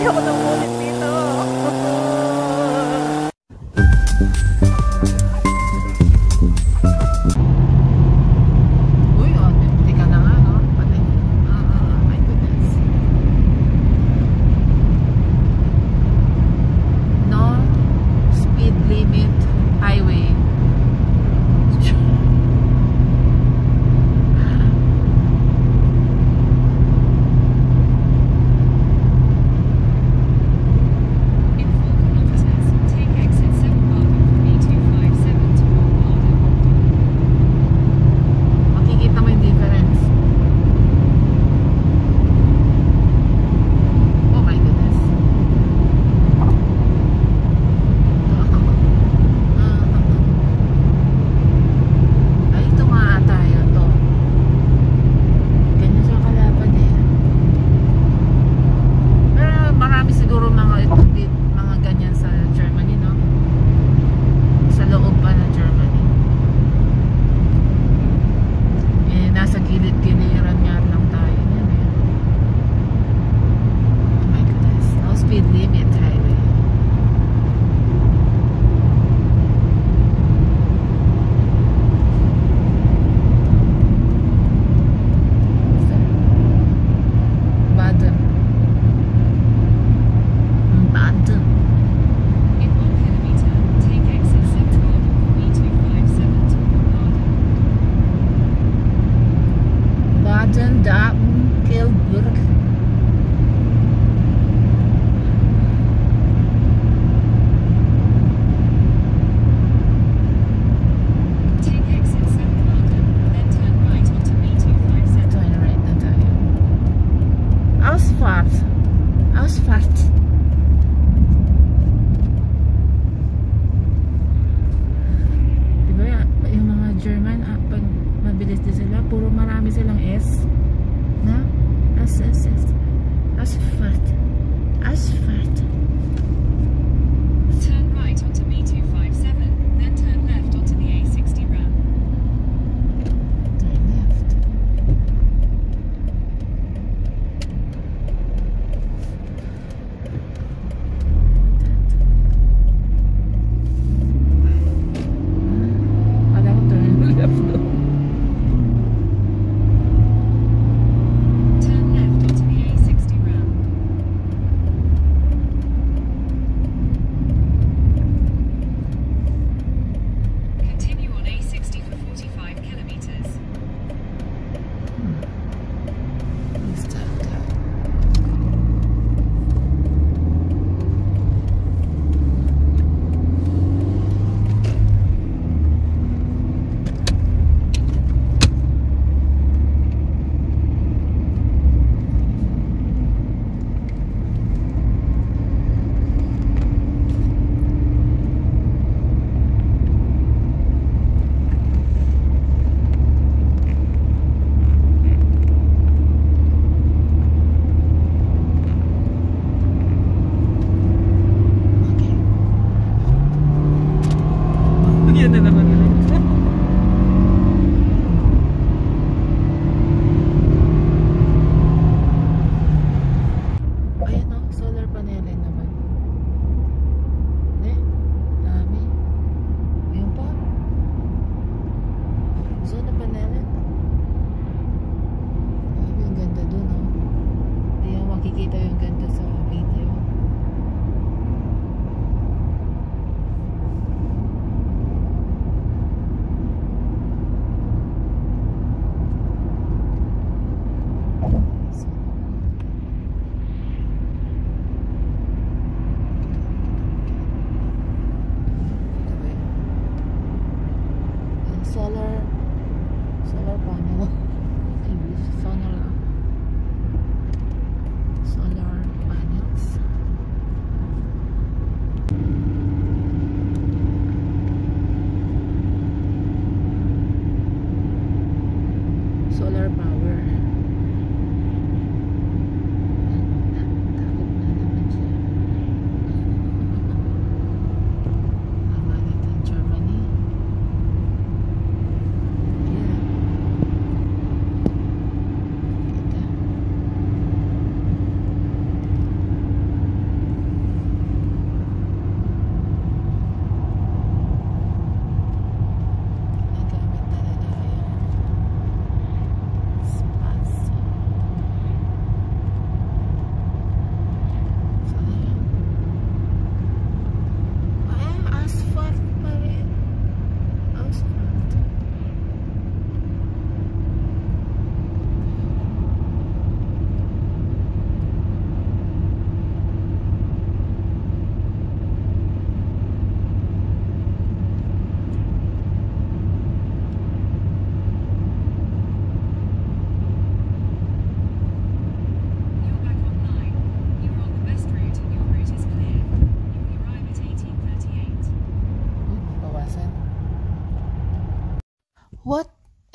ako ng ulit dito. Uy, oh, teka na nga, no? Patay. My goodness. No speed limit highway.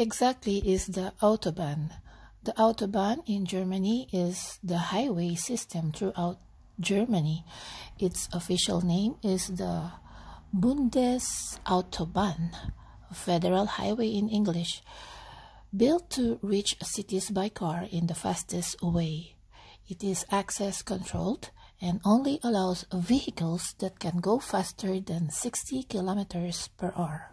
exactly is the Autobahn? The Autobahn in Germany is the highway system throughout Germany. Its official name is the Bundesautobahn, federal highway in English, built to reach cities by car in the fastest way. It is access controlled and only allows vehicles that can go faster than 60 kilometers per hour.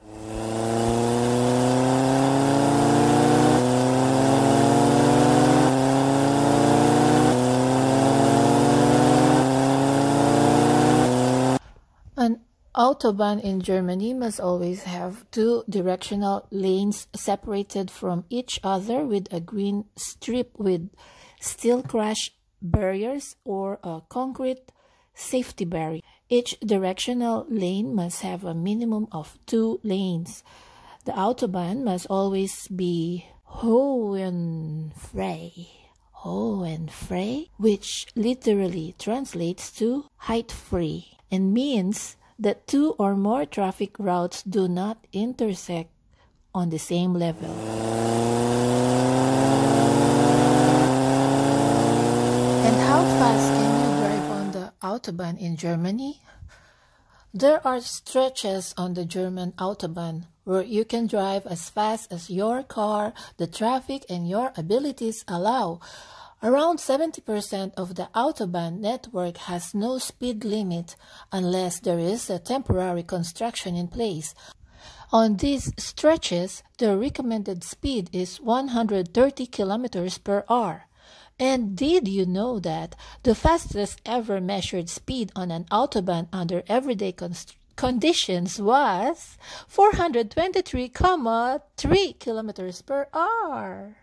An Autobahn in Germany must always have two directional lanes separated from each other with a green strip with steel crash barriers or a concrete safety barrier. Each directional lane must have a minimum of 2 lanes. The Autobahn must always be Höhenfrei, which literally translates to height-free and means that 2 or more traffic routes do not intersect on the same level. And how fast can you drive on the Autobahn in Germany? There are stretches on the German Autobahn where you can drive as fast as your car, the traffic, and your abilities allow. Around 70% of the Autobahn network has no speed limit unless there is a temporary construction in place. On these stretches, the recommended speed is 130 kilometers per hour. And did you know that the fastest ever measured speed on an Autobahn under everyday conditions was 423,3 kilometers per hour?